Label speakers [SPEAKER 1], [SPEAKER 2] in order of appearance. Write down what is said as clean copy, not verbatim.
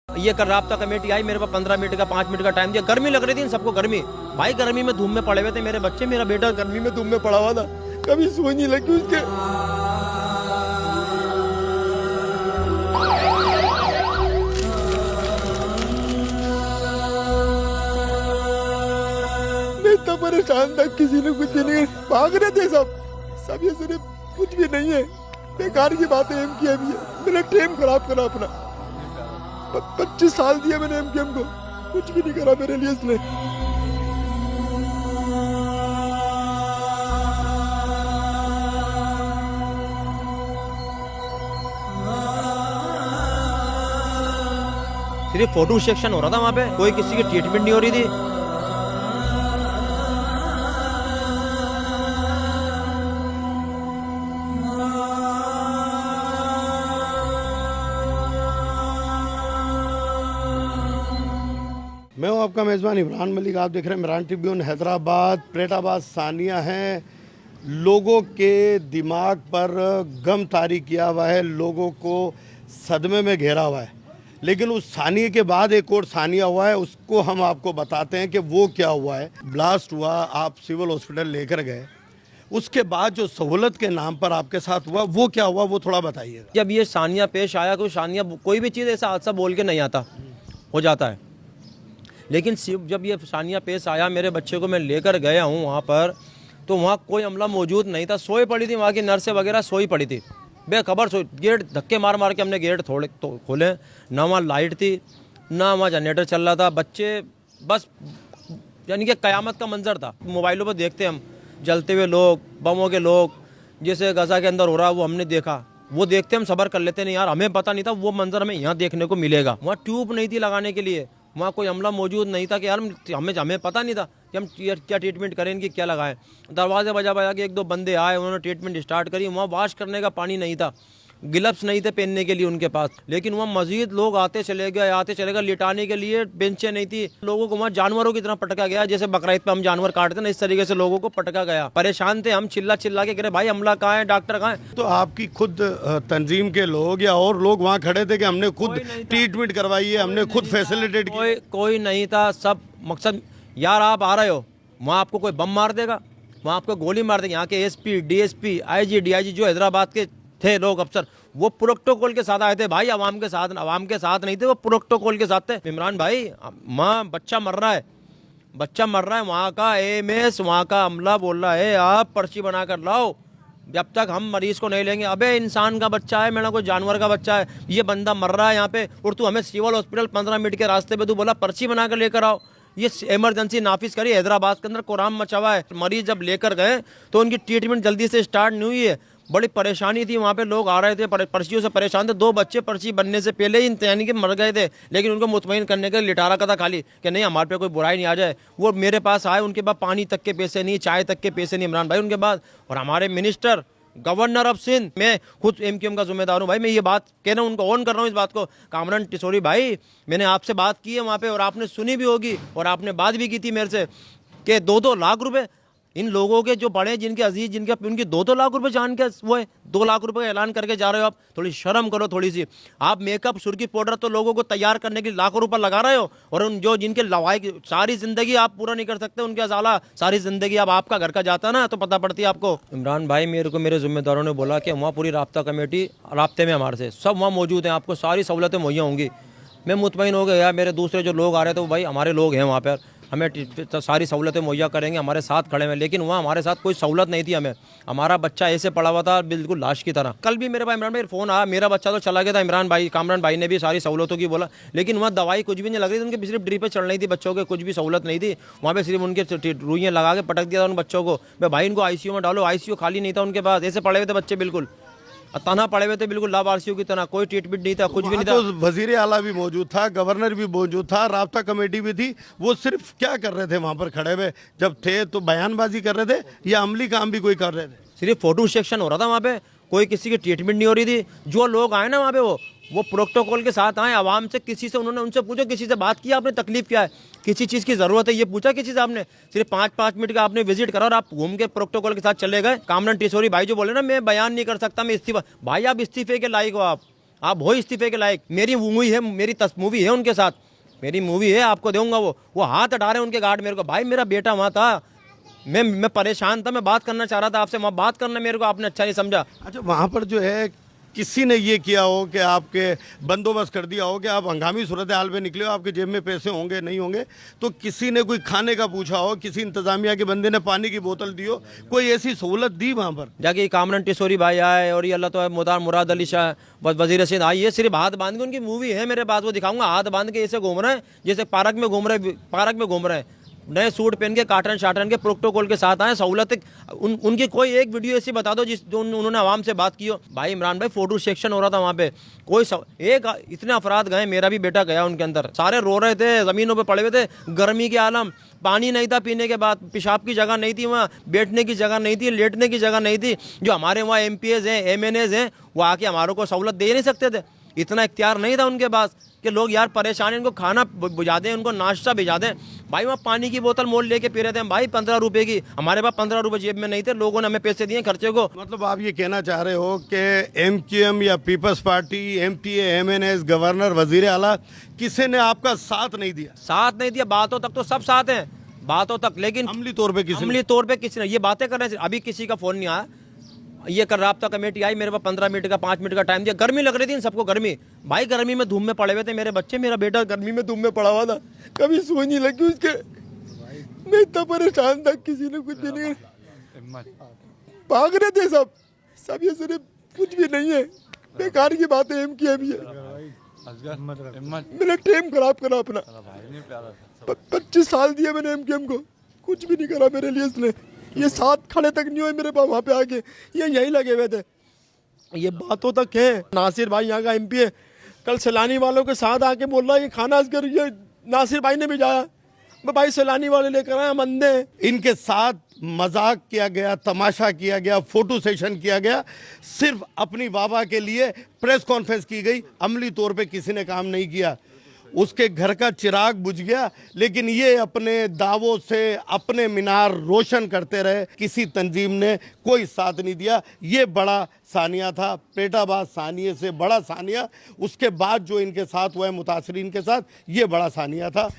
[SPEAKER 1] ये कर राब्ता कमेटी आई, मेरे पास 15 मिनट का 5 मिनट का टाइम दिया। गर्मी लग रही थी इन सबको, गर्मी भाई, गर्मी में धूप में पड़े हुए थे मेरे बच्चे, मेरा बेटा गर्मी में धूप में पड़ा हुआ था, कभी सुई नहीं लगी उसके। मैं इतना परेशान था, किसी ने कुछ नहीं, भाग रहे थे सब ये सिर्फ कुछ भी नहीं है, बेकार की बातें एमकेएम है। मैंने टाइम खराब करा अपना, 25 साल दिया मैंने एमकेएम को, कुछ भी नहीं करा मेरे लिए इसने। सिर्फ फोटो सेक्शन हो रहा था वहां पे, कोई किसी की ट्रीटमेंट नहीं हो रही थी।
[SPEAKER 2] मैं हूं आपका मेज़बान इमरान मलिक, आप देख रहे हैं इमरान ट्रिब्यून। हैदराबाद प्रेटाबाद सानिया है, लोगों के दिमाग पर गम तारी किया हुआ है, लोगों को सदमे में घेरा हुआ है। लेकिन उस सानिया के बाद एक और सानिया हुआ है, उसको हम आपको बताते हैं कि वो क्या हुआ है। ब्लास्ट हुआ, आप सिविल हॉस्पिटल लेकर गए, उसके बाद जो सहूलत के नाम पर आपके साथ हुआ वो क्या हुआ, वो थोड़ा बताइएगा।
[SPEAKER 1] जब ये सानिया पेश आया, कोई भी चीज़ ऐसा हादसा बोल के नहीं आता, हो जाता है। लेकिन जब ये सानिया पेश आया, मेरे बच्चे को मैं लेकर गया हूँ वहाँ पर, तो वहाँ कोई अमला मौजूद नहीं था, सोई पड़ी थी, वहाँ की नर्सें वगैरह सोई पड़ी थी, बेखबर सोई। गेट धक्के मार मार के हमने गेट थोड़े तो खोले, ना वहाँ लाइट थी, ना वहाँ जनरेटर चल रहा था। बच्चे बस यानी कि क़यामत का मंजर था। मोबाइलों पर देखते हम जलते हुए लोग, बमों के लोग, जैसे गजा के अंदर हो रहा, वो हमने देखा, वो देखते हम सब्र कर लेते। नहीं यार, हमें पता नहीं था वो मंजर हमें यहाँ देखने को मिलेगा। वहाँ ट्यूब नहीं थी लगाने के लिए, वहाँ कोई अमला मौजूद नहीं था कि यार हमें पता नहीं था कि हम क्या ट्रीटमेंट करें, इनकी क्या लगाएं। दरवाजे बजा के 1-2 बंदे आए, उन्होंने ट्रीटमेंट स्टार्ट करी। वहाँ वॉश करने का पानी नहीं था, ग्लव्स नहीं थे पहनने के लिए उनके पास। लेकिन वहाँ मजीद लोग आते चले गए, लिटाने के लिए बेंचें नहीं थी। लोगों को वहाँ जानवरों की तरह पटका गया, जैसे बकरीद पे हम जानवर काटते ना, इस तरीके से लोगों को पटका गया। परेशान थे हम, चिल्ला के कह रहे भाई अमला कहाँ है, डॉक्टर कहाँ है।
[SPEAKER 2] तो आपकी खुद तंजीम के लोग या और लोग वहाँ खड़े थे कि हमने खुद ट्रीटमेंट करवाई है, हमने खुद फैसिलिटेट की?
[SPEAKER 1] कोई नहीं था। सब मकसद, यार आप आ रहे हो, वहाँ आपको कोई बम मार देगा, वहाँ आपको गोली मार देगा। यहाँ के एसपी, डीएसपी, आईजी, डीआईजी जो हैदराबाद के थे लोग, अफसर, वो प्रोटोकॉल के साथ आए थे भाई, अवाम के साथ नहीं थे, वो प्रोटोकॉल के साथ थे। इमरान भाई, माँ बच्चा मर रहा है, वहाँ का एएमएस, वहाँ का अमला बोल रहा है आप पर्ची बना कर लाओ, जब तक हम मरीज को नहीं लेंगे। अबे इंसान का बच्चा है, मेरा कोई जानवर का बच्चा है, ये बंदा मर रहा है यहाँ पे, और तू हमें सिविल हॉस्पिटल 15 मिनट के रास्ते पे तू बोला पर्ची बना कर लेकर आओ। ये इमरजेंसी नाफिज करी। हैदराबाद के अंदर कोराम मचा हुआ है। मरीज जब लेकर गए तो उनकी ट्रीटमेंट जल्दी से स्टार्ट नहीं हुई है, बड़ी परेशानी थी। वहाँ पे लोग आ रहे थे, पर्चियों से परेशान थे। 2 बच्चे पर्ची बनने से पहले ही यानी कि मर गए थे, लेकिन उनको मुतमईन करने के लिए लिटा रखा था खाली कि नहीं हमारे पे कोई बुराई नहीं आ जाए। वो मेरे पास आए, उनके पास पानी तक के पैसे नहीं, चाय तक के पैसे नहीं इमरान भाई उनके पास। और हमारे मिनिस्टर, गवर्नर ऑफ सिंध, मैं खुद एमकेएम का जिम्मेदार हूँ भाई, मैं ये बात कह रहा हूँ, उनको ऑन कर रहा हूँ इस बात को। कामरान टिसोरी भाई, मैंने आपसे बात की है वहाँ पे, और आपने सुनी भी होगी, और आपने बात भी की थी मेरे से कि 2-2 लाख रुपए इन लोगों के जो बड़े, जिनके अजीज, जिनके उनकी 2-2 लाख रुपए जान के वो है, 2 लाख रुपए का ऐलान करके जा रहे हो आप। थोड़ी शर्म करो थोड़ी सी। आप मेकअप, सुर्खी पाउडर तो लोगों को तैयार करने के लिए लाखों रुपए लगा रहे हो, और उन जो जिनके लवाई सारी जिंदगी आप पूरा नहीं कर सकते, उनके अजाला सारी जिंदगी। अब आपका घर का जाता ना तो पता पड़ती है आपको। इमरान भाई, मेरे जिम्मेदारों ने बोला कि वहाँ पूरी राब्ता कमेटी राब्ते में हमारे से सब वहाँ मौजूद हैं, आपको सारी सहूलतें मुहैया होंगी। मैं मुतमईन हो गया, मेरे दूसरे जो लोग आ रहे थे वो भाई हमारे लोग हैं वहाँ पर, हमें सारी सहूलतें मुहैया करेंगे, हमारे साथ खड़े हैं। लेकिन वहाँ हमारे साथ कोई सहूलत नहीं थी हमें। हमारा बच्चा ऐसे पड़ा हुआ था बिल्कुल लाश की तरह। कल भी मेरे पास इमरान भाई फ़ोन आया, मेरा बच्चा तो चला गया था। इमरान भाई, कामरान भाई ने भी सारी सहूलतों की बोला, लेकिन वहाँ दवाई कुछ भी नहीं लग रही थी, उनके सिर्फ ड्रिपें चल रही थी बच्चों के, कुछ भी सहूलत नहीं थी वहाँ पे। सिर्फ उनके रुइयाँ लगा के पटक दिया था उन बच्चों को। भाई इनको आईसीयू में डालो, आईसीयू खाली नहीं था उनके पास, ऐसे पड़े हुए थे बच्चे, बिल्कुल तना पड़े हुए थे, बिल्कुल लावारसियों की तरह। कोई ट्रीटमेंट नहीं था, कुछ भी नहीं था।
[SPEAKER 2] तो वजीर आला भी मौजूद था, गवर्नर भी मौजूद था, राब्ता कमेटी भी थी। वो सिर्फ क्या कर रहे थे वहाँ पर खड़े हुए? जब थे तो बयानबाजी कर रहे थे या अमली काम भी कोई कर रहे थे?
[SPEAKER 1] सिर्फ फोटो सेक्शन हो रहा था वहाँ पे, कोई किसी की ट्रीटमेंट नहीं हो रही थी। जो लोग आए ना वहाँ पे, वो प्रोटोकॉल के साथ आए। आवाम से किसी से उन्होंने उनसे पूछो, किसी से बात की आपने, तकलीफ क्या है, किसी चीज़ की ज़रूरत है, ये पूछा किसी से आपने? सिर्फ 5-5 मिनट का आपने विजिट करा और आप घूम के प्रोटोकॉल के साथ चले गए। कामरान टिसोरी भाई जो बोले ना मैं बयान नहीं कर सकता, मैं इस्तीफा, भाई आप इस्तीफे के लायक हो। आप आप हो इस्तीफे के लायक। मेरी मूवी है, मेरी मूवी है उनके साथ, मेरी मूवी है, आपको दूंगा। वो हाथ हटा रहे हैं उनके गार्ड मेरे को। भाई मेरा बेटा वहाँ था, मैं परेशान था, मैं बात करना चाह रहा था आपसे, वहाँ बात करना मेरे को आपने अच्छा नहीं समझा।
[SPEAKER 2] अच्छा, वहाँ पर जो है किसी ने ये किया हो कि आपके बंदोबस्त कर दिया हो कि आप हंगामी सूरत हाल में निकले हो, आपके जेब में पैसे होंगे नहीं होंगे, तो किसी ने कोई खाने का पूछा हो, किसी इंतजामिया के बंदे ने पानी की बोतल दी हो, कोई ऐसी सहूलत दी वहाँ पर?
[SPEAKER 1] जाके कामरान टिशोरी भाई आए और ये अल्लाह तो मुराद अली शाह वजीर रशीद आई, ये सिर्फ हाथ बांध के, उनकी मूवी है मेरे पास, वो दिखाऊंगा। हाथ बांध के ऐसे घूम रहे हैं जैसे पार्क में घूम रहे हैं, नए सूट पहन के, काटन शाटन के, प्रोटोकॉल के साथ आए, सहूलत। उनकी कोई एक वीडियो ऐसी बता दो जो उन्होंने आवाम से बात की हो। भाई इमरान भाई फोटो सेक्शन हो रहा था वहाँ पे, एक इतने अफराद गए, मेरा भी बेटा गया उनके अंदर, सारे रो रहे थे, जमीनों पे पड़े हुए थे, गर्मी के आलम, पानी नहीं था पीने के बाद, पेशाब की जगह नहीं थी वहाँ, बैठने की जगह नहीं थी, लेटने की जगह नहीं थी। जो हमारे वहाँ MPs हैं, MNAs हैं, वो आके हमारों को सहूलत दे नहीं सकते थे, इतना इख्तियार नहीं था उनके पास कि लोग यार परेशान हैं, इनको खाना बुझा दें, उनको नाश्ता भिजा दें। भाई वहाँ पानी की बोतल मोल लेके पी रहे थे भाई 15 रुपए की, हमारे पास 15 रुपए जेब में नहीं थे, लोगों ने हमें पैसे दिए खर्चे को।
[SPEAKER 2] मतलब आप ये कहना चाह रहे हो कि MQM या people's party, MPA, MNAs, governor, वजीर आला, किसी ने आपका साथ नहीं दिया?
[SPEAKER 1] साथ नहीं दिया, बातों तक तो सब साथ हैं, बातों तक, लेकिन
[SPEAKER 2] अमली तौर पे
[SPEAKER 1] किसी ने ये बातें कर रहे थे। अभी किसी का फोन नहीं आया, ये कर राब्ता कमेटी आई, मेरे पास 15 मिनट का 5 मिनट का टाइम दिया। गर्मी लग रही थी इन सबको, गर्मी भाई, गर्मी में धूम में पड़े हुए थे मेरे बच्चे, मेरा बेटा गर्मी में धूम में पड़ा हुआ था, कभी सोई नहीं लगी उसके, मैं इतना परेशान था, किसी ने कुछ भी नहीं, भाग रहे थे सब ये सिर्फ कुछ भी नहीं है, बेकार की बात है। MQM भी है, मैंने टाइम खराब करा अपना, 25 साल दिए मैंने MQM को, कुछ भी नहीं करा मेरे लिए इसने, ये साथ खड़े तक नहीं हुए मेरे पास, वहाँ पे आके ये यहीं लगे हुए थे, ये बातों तक है। नासिर भाई यहाँ का MP है, कल सैलानी वालों के साथ आके बोल रहा है ये खाना असगर, ये नासिर भाई ने भी जाया, भाई सैलानी वाले लेकर आए, मंदे। इनके साथ मजाक किया गया, तमाशा किया गया, फोटो सेशन किया गया, सिर्फ अपनी वाह के लिए प्रेस कॉन्फ्रेंस की गई, अमली तौर पे किसी ने काम नहीं किया। उसके घर का चिराग बुझ गया, लेकिन ये अपने दावों से अपने मीनार रोशन करते रहे, किसी तंजीम ने कोई साथ नहीं दिया। ये बड़ा सानिया था, पेटाबाज सानिया से बड़ा सानिया, उसके बाद जो इनके साथ हुआ है मुतासरीन के साथ, ये बड़ा सानिया था।